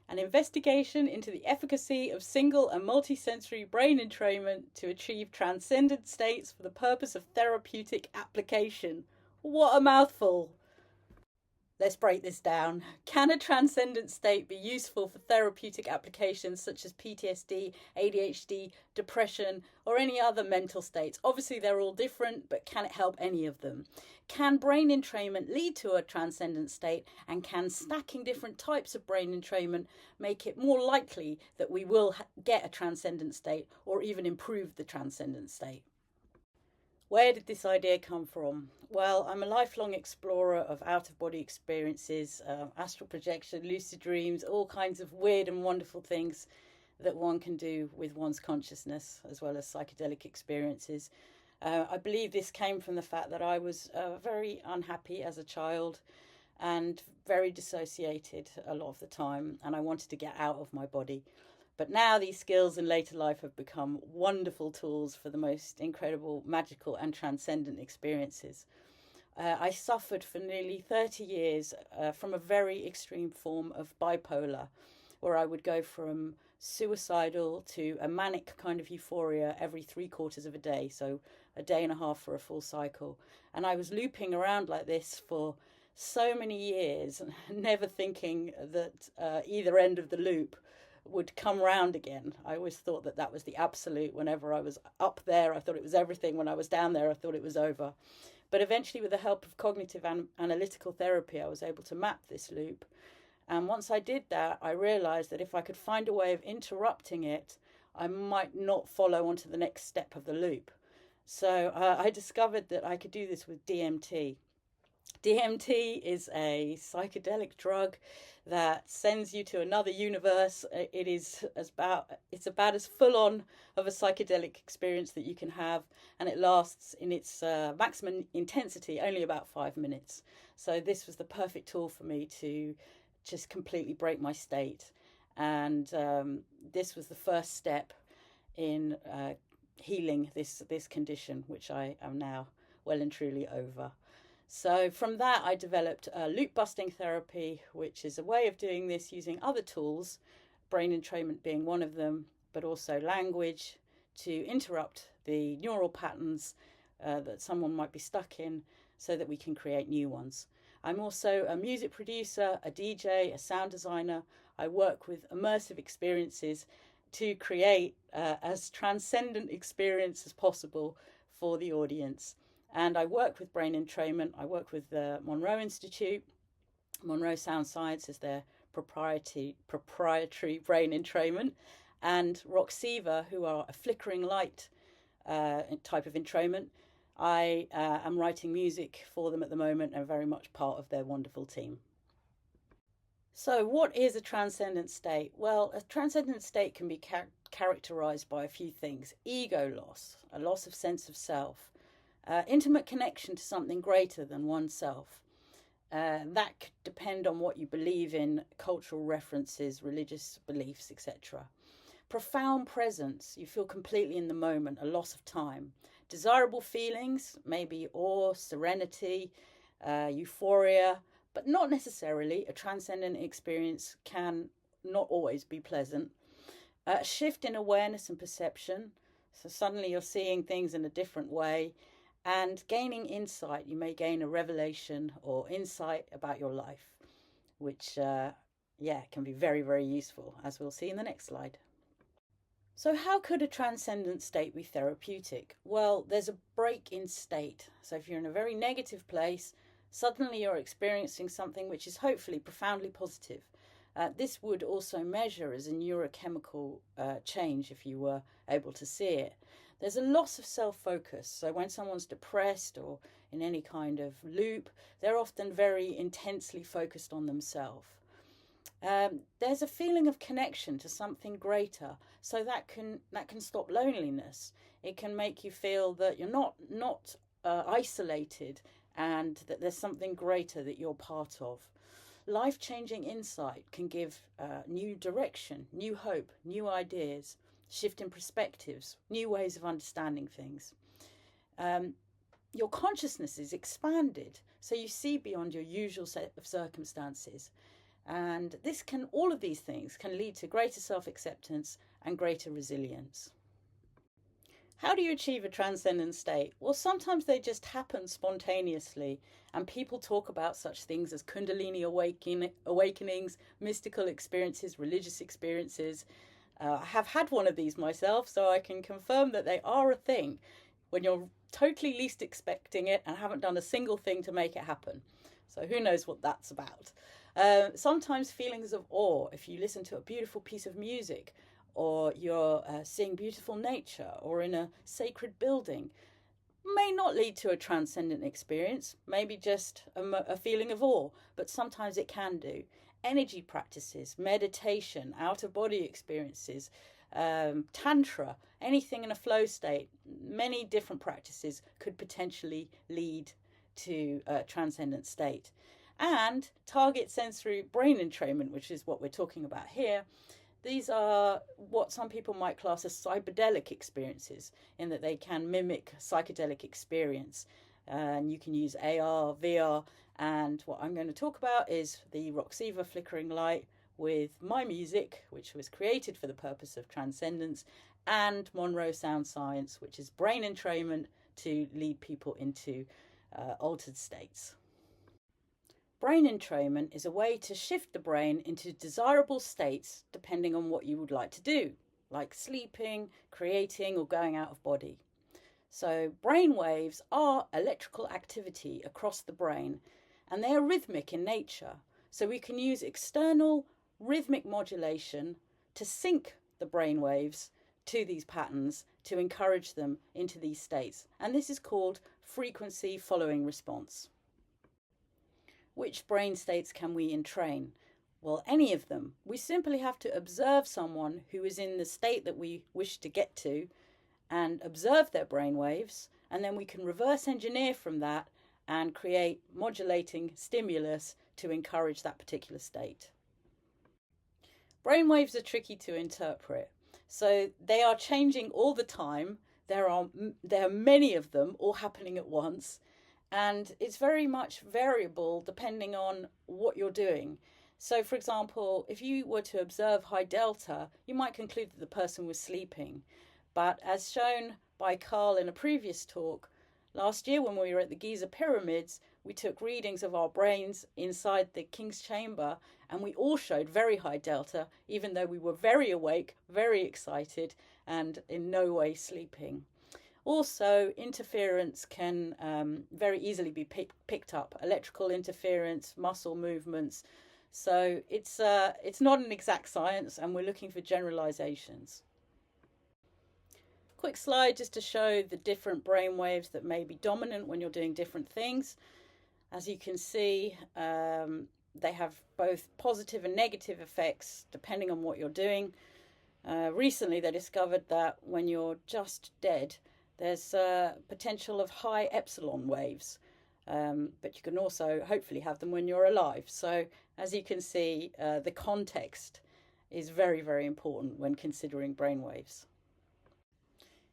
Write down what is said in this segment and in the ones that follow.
an investigation into the efficacy of single and multisensory brain entrainment to achieve transcendent states for the purpose of therapeutic application. What a mouthful! Let's break this down. Can a transcendent state be useful for therapeutic applications such as PTSD, ADHD, depression, or any other mental states? Obviously, they're all different, but can it help any of them? Can brain entrainment lead to a transcendent state? And can stacking different types of brain entrainment make it more likely that we will get a transcendent state or even improve the transcendent state? Where did this idea come from? Well, I'm a lifelong explorer of out-of-body experiences, astral projection, lucid dreams, all kinds of weird and wonderful things that one can do with one's consciousness, as well as psychedelic experiences. I believe this came from the fact that I was very unhappy as a child and very dissociated a lot of the time, and I wanted to get out of my body. But now these skills in later life have become wonderful tools for the most incredible, magical and transcendent experiences. I suffered for nearly 30 years from a very extreme form of bipolar, where I would go from suicidal to a manic kind of euphoria every 3/4 of a day, so a day and a half for a full cycle. And I was looping around like this for so many years, never thinking that either end of the loop would come round again. I always thought that that was the absolute. Whenever I was up there, I thought it was everything. When I was down there, I thought it was over. But eventually, with the help of cognitive and analytical therapy, I was able to map this loop. And once I did that, I realized that if I could find a way of interrupting it, I might not follow on to the next step of the loop. So I discovered that I could do this with DMT. DMT is a psychedelic drug that sends you to another universe. It's about as full on of a psychedelic experience that you can have, and it lasts in its maximum intensity only about 5 minutes. So this was the perfect tool for me to just completely break my state, and this was the first step in healing this condition, which I am now well and truly over. So from that, I developed loop busting therapy, which is a way of doing this using other tools, brain entrainment being one of them, but also language to interrupt the neural patterns that someone might be stuck in so that we can create new ones. I'm also a music producer, a DJ, a sound designer. I work with immersive experiences to create as transcendent experience as possible for the audience. And I work with brain entrainment. I work with the Monroe Institute. Monroe Sound Science is their proprietary brain entrainment. And Roxiva, who are a flickering light type of entrainment. I am writing music for them at the moment and very much part of their wonderful team. So what is a transcendent state? Well, a transcendent state can be characterized by a few things. Ego loss, a loss of sense of self. Intimate connection to something greater than oneself. That could depend on what you believe in, cultural references, religious beliefs, etc. Profound presence, you feel completely in the moment, a loss of time. Desirable feelings, maybe awe, serenity, euphoria, but not necessarily. A transcendent experience can not always be pleasant. A shift in awareness and perception, so suddenly you're seeing things in a different way. And gaining insight, you may gain a revelation or insight about your life, which, can be very, very useful, as we'll see in the next slide. So how could a transcendent state be therapeutic? Well, there's a break in state. So if you're in a very negative place, suddenly you're experiencing something which is hopefully profoundly positive. This would also measure as a neurochemical change if you were able to see it. There's a loss of self-focus. So when someone's depressed or in any kind of loop, they're often very intensely focused on themselves. There's a feeling of connection to something greater. So that can stop loneliness. It can make you feel that you're not isolated and that there's something greater that you're part of. Life-changing insight can give new direction, new hope, new ideas. Shift in perspectives, new ways of understanding things. Your consciousness is expanded, so you see beyond your usual set of circumstances. And all of these things can lead to greater self-acceptance and greater resilience. How do you achieve a transcendent state? Well, sometimes they just happen spontaneously, and people talk about such things as Kundalini awakenings, mystical experiences, religious experiences. I have had one of these myself, so I can confirm that they are a thing when you're totally least expecting it and haven't done a single thing to make it happen. So who knows what that's about. Sometimes feelings of awe, if you listen to a beautiful piece of music, or you're seeing beautiful nature, or in a sacred building, may not lead to a transcendent experience, maybe just a feeling of awe, but sometimes it can do. Energy practices, meditation, out-of-body experiences, tantra, anything in a flow state, many different practices could potentially lead to a transcendent state. And target sensory brain entrainment, which is what we're talking about here, these are what some people might class as cyberdelic experiences, in that they can mimic psychedelic experience. And you can use AR, VR, and what I'm going to talk about is the Roxiva flickering light with my music, which was created for the purpose of transcendence, and Monroe Sound Science, which is brain entrainment to lead people into altered states. Brain entrainment is a way to shift the brain into desirable states depending on what you would like to do, like sleeping, creating, or going out of body. So brain waves are electrical activity across the brain, and they are rhythmic in nature. So we can use external rhythmic modulation to sync the brain waves to these patterns to encourage them into these states. And this is called frequency following response. Which brain states can we entrain? Well, any of them. We simply have to observe someone who is in the state that we wish to get to and observe their brain waves, and then we can reverse engineer from that and create modulating stimulus to encourage that particular state. Brain waves are tricky to interpret. So they are changing all the time. There are many of them all happening at once. And it's very much variable depending on what you're doing. So, for example, if you were to observe high delta, you might conclude that the person was sleeping. But as shown by Carl in a previous talk, last year when we were at the Giza pyramids, we took readings of our brains inside the King's Chamber, and we all showed very high delta, even though we were very awake, very excited, and in no way sleeping. Also, interference can very easily be picked up. Electrical interference, muscle movements. So it's not an exact science, and we're looking for generalizations. Quick slide just to show the different brain waves that may be dominant when you're doing different things. As you can see, they have both positive and negative effects depending on what you're doing. Recently, they discovered that when you're just dead, there's potential of high epsilon waves, but you can also hopefully have them when you're alive. So as you can see, the context is very, very important when considering brain waves.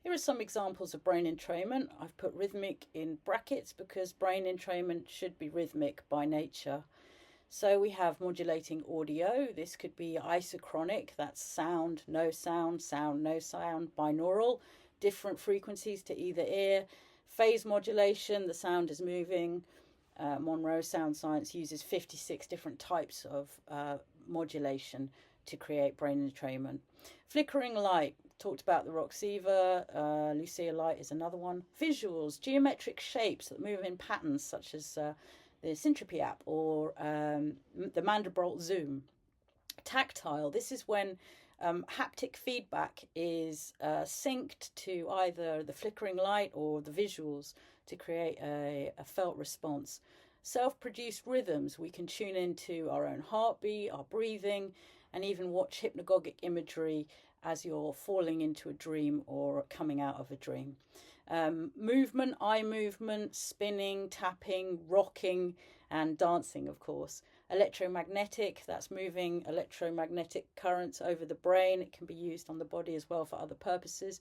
Here are some examples of brain entrainment. I've put rhythmic in brackets because brain entrainment should be rhythmic by nature. So we have modulating audio. This could be isochronic, that's sound, no sound, sound, no sound, binaural. Different frequencies to either ear. Phase modulation, the sound is moving. Monroe Sound Science uses 56 different types of modulation to create brain entrainment. Flickering light, talked about the Roxiva, Lucia light is another one. Visuals, geometric shapes that move in patterns such as the Syntropy app or the Mandelbrot Zoom. Tactile, this is when haptic feedback is synced to either the flickering light or the visuals to create a felt response. Self-produced rhythms, we can tune into our own heartbeat, our breathing, and even watch hypnagogic imagery as you're falling into a dream or coming out of a dream. Movement, eye movement, spinning, tapping, rocking, and dancing, of course. Electromagnetic, that's moving electromagnetic currents over the brain. It can be used on the body as well for other purposes.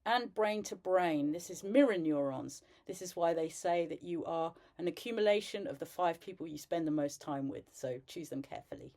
And brain to brain, this is mirror neurons. This is why they say that you are an accumulation of the 5 people you spend the most time with, so choose them carefully.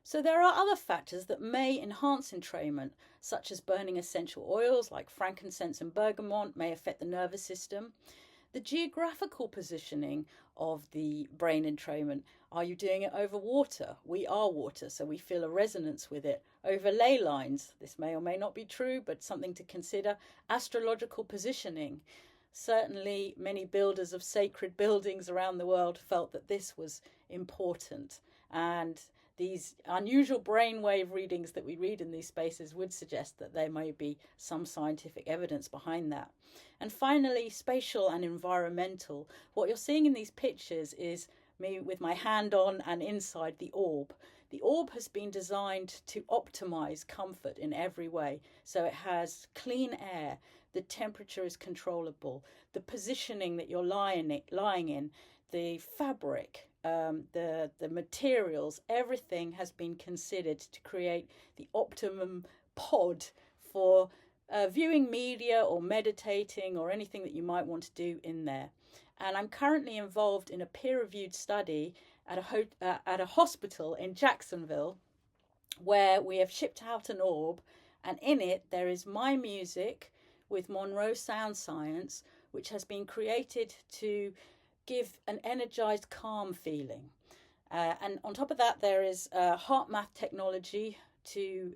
So there are other factors that may enhance entrainment, such as burning essential oils like frankincense and bergamot may affect the nervous system. The geographical positioning of the brain entrainment. Are you doing it over water? We are water, so we feel a resonance with it. Over ley lines, this may or may not be true, but something to consider. Astrological positioning. Certainly, many builders of sacred buildings around the world felt that this was important. And these unusual brainwave readings that we read in these spaces would suggest that there may be some scientific evidence behind that. And finally, spatial and environmental. What you're seeing in these pictures is me with my hand on and inside the orb. The orb has been designed to optimize comfort in every way. So it has clean air, the temperature is controllable, the positioning that you're lying in, the fabric, the materials, everything has been considered to create the optimum pod for viewing media or meditating or anything that you might want to do in there. And I'm currently involved in a peer-reviewed study at a hospital in Jacksonville, where we have shipped out an orb, and in it there is my music with Monroe Sound Science, which has been created to give an energized, calm feeling. And on top of that, there is heart math technology to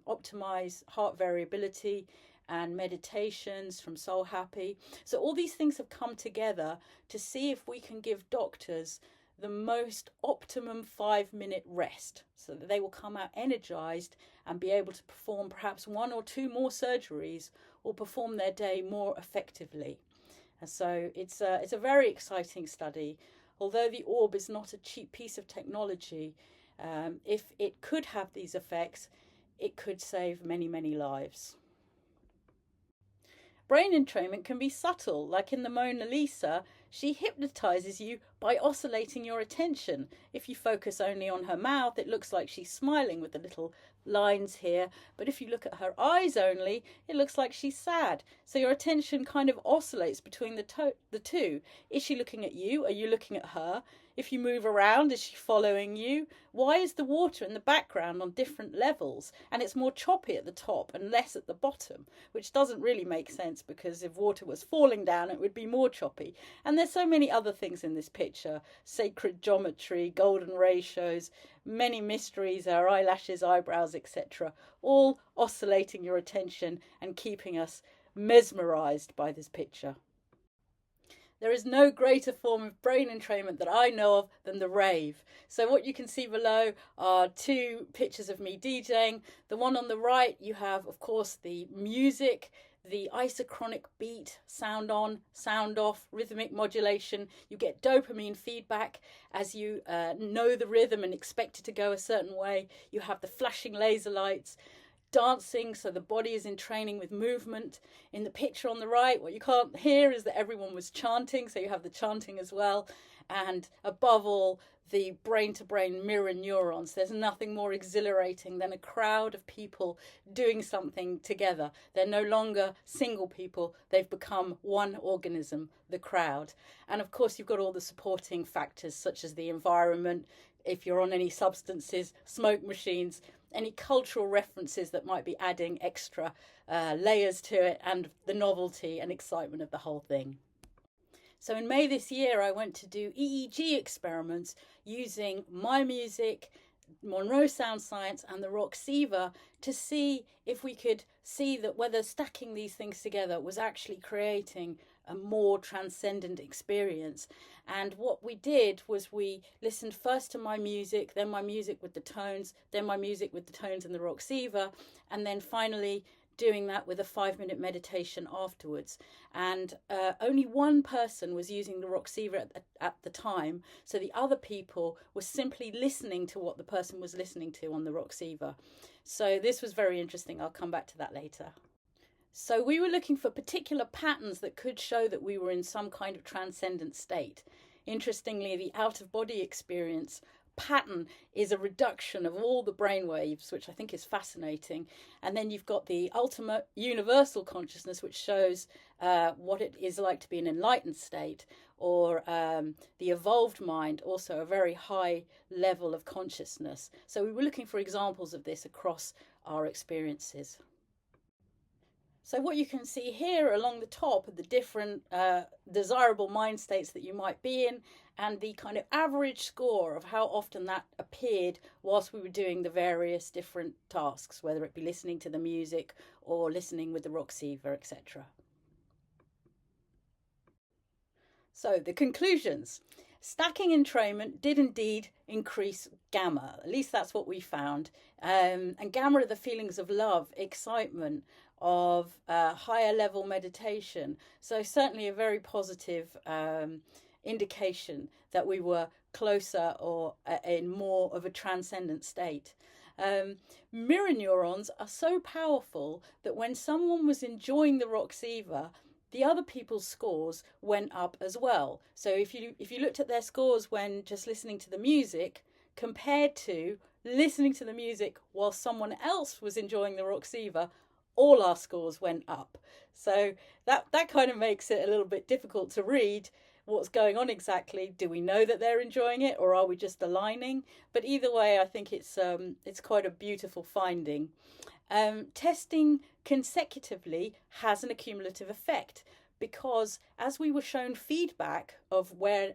optimize heart variability and meditations from Soul Happy. So all these things have come together to see if we can give doctors the most optimum 5-minute rest so that they will come out energized and be able to perform perhaps 1 or 2 more surgeries or perform their day more effectively. And so it's a very exciting study. Although the orb is not a cheap piece of technology, if it could have these effects, it could save many, many lives. Brain entrainment can be subtle, like in the Mona Lisa. She hypnotizes you by oscillating your attention. If you focus only on her mouth, it looks like she's smiling with the little lines here. But if you look at her eyes only, it looks like she's sad. So your attention kind of oscillates between the two. Is she looking at you? Are you looking at her? If you move around, is she following you? Why is the water in the background on different levels? And it's more choppy at the top and less at the bottom, which doesn't really make sense, because if water was falling down, it would be more choppy. And there's so many other things in this picture: sacred geometry, golden ratios, many mysteries, our eyelashes, eyebrows, etc., all oscillating your attention and keeping us mesmerized by this picture. There is no greater form of brain entrainment that I know of than the rave. So what you can see below are 2 pictures of me DJing. The one on the right, you have, of course, the music, the isochronic beat, sound on, sound off, rhythmic modulation. You get dopamine feedback as you know the rhythm and expect it to go a certain way. You have the flashing laser lights. Dancing, so the body is in training with movement. In the picture on the right, what you can't hear is that everyone was chanting, so you have the chanting as well. And above all, the brain-to-brain mirror neurons. There's nothing more exhilarating than a crowd of people doing something together. They're no longer single people, they've become one organism, the crowd. And of course, you've got all the supporting factors, such as the environment, if you're on any substances, smoke machines, any cultural references that might be adding extra layers to it, and the novelty and excitement of the whole thing. So in May this year, I went to do EEG experiments using my music, Monroe Sound Science, and the Roxiva to see if we could see that whether stacking these things together was actually creating a more transcendent experience. And what we did was we listened first to my music, then my music with the tones, then my music with the tones and the Roxiva, and then finally doing that with a 5-minute meditation afterwards. And only one person was using the Roxiva at the time, so the other people were simply listening to what the person was listening to on the Roxiva. So this was very interesting. I'll come back to that later. So we were looking for particular patterns that could show that we were in some kind of transcendent state. Interestingly, the out-of-body experience pattern is a reduction of all the brain waves, which I think is fascinating. And then you've got the ultimate universal consciousness, which shows what it is like to be an enlightened state, or the evolved mind, also a very high level of consciousness. So we were looking for examples of this across our experiences. So what you can see here along the top are the different desirable mind states that you might be in, and the kind of average score of how often that appeared whilst we were doing the various different tasks, whether it be listening to the music or listening with the Roxiva, etc. So the conclusions. Stacking entrainment did indeed increase gamma, at least that's what we found. And gamma are the feelings of love, excitement, of higher level meditation. So certainly a very positive indication that we were closer or in more of a transcendent state. Mirror neurons are so powerful that when someone was enjoying the Roxiva, the other people's scores went up as well. So if you looked at their scores when just listening to the music compared to listening to the music while someone else was enjoying the Roxiva, all our scores went up. So that kind of makes it a little bit difficult to read what's going on exactly. Do we know that they're enjoying it, or are we just aligning? But either way, I think it's quite a beautiful finding. Testing consecutively has an accumulative effect, because as we were shown feedback of where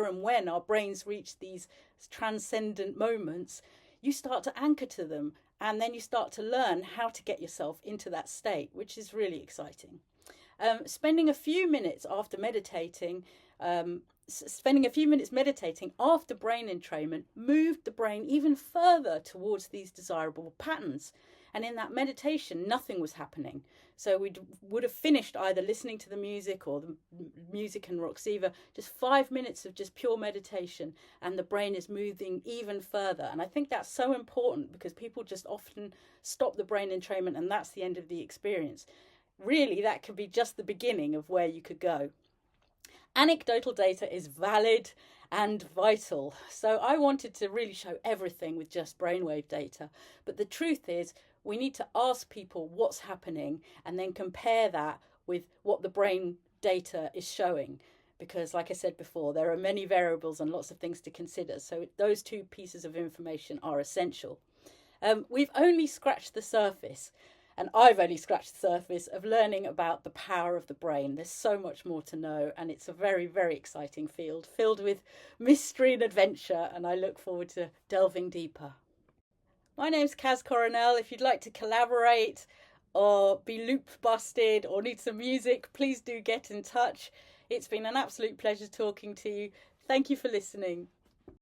and when our brains reach these transcendent moments, you start to anchor to them, and then you start to learn how to get yourself into that state, which is really exciting. Spending a few minutes meditating after brain entrainment moved the brain even further towards these desirable patterns. And in that meditation, nothing was happening. So we would have finished either listening to the music or the music and Roxiva, just 5 minutes of just pure meditation, and the brain is moving even further. And I think that's so important, because people just often stop the brain entrainment and that's the end of the experience. Really, that could be just the beginning of where you could go. Anecdotal data is valid and vital. So I wanted to really show everything with just brainwave data. But the truth is, we need to ask people what's happening and then compare that with what the brain data is showing. Because like I said before, there are many variables and lots of things to consider. So those two pieces of information are essential. We've only scratched the surface. And I've only scratched the surface of learning about the power of the brain. There's so much more to know, and it's a very, very exciting field, filled with mystery and adventure, and I look forward to delving deeper. My name's Caz Coronel. If you'd like to collaborate or be loop busted or need some music, please do get in touch. It's been an absolute pleasure talking to you. Thank you for listening.